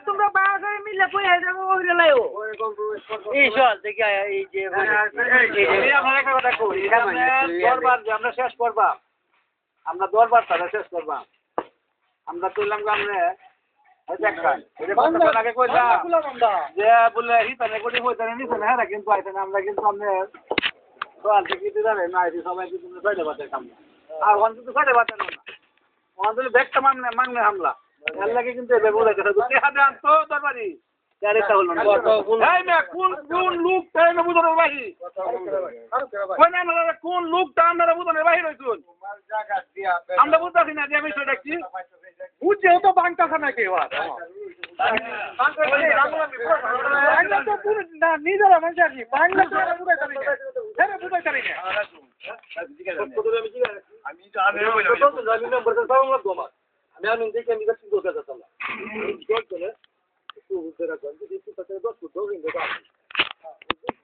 তোমরা বাসে মিলে পয়সা দেবো ওই লাইও এই চল দেখি এই যে আমরা একটা কথা কই দরবার যে আমরা শেষ করবা আমরা দরবার তারা শেষ করবা আমরা কইলাম আমরা দেখেন এই কথা আগে কইলাম যে বলে হিতানে কোটি হইতানে নিছে না হ্যাঁ কিন্তু আইছেন আমরা কিন্তু আমরা সকাল থেকে দিতে যাবে না এই সবাই কিন্তু ছয়টা বাজে কাম আর ওখান কিন্তু ছয়টা বাজে না ওখান ব্যাগটা মাংনে হামলা এর লাগে কিন্তু এভাবে বলাইতে হবে দেখা দেন তো দরবারি আরেকটা হলো না এই না কোন লোক তাই না বুঝনের বাহি কোন না কোন লোক তা আমরা বুঝনের বাহি রইছুন আমরা বুঝতাছি না যে বিষয়টা কি বুঝে তো বাংটা না কেউ আর বাংলা তো পুরো না নিজেরা মানুষ আর কি বাংলা তো বুঝাইতে পারি না হ্যাঁ বুঝাইতে পারি না আমি জানি তো জানি নম্বর তো আমরা দমা আমি দেখি আমি কাছে দোকানে যাচ্ছিলাম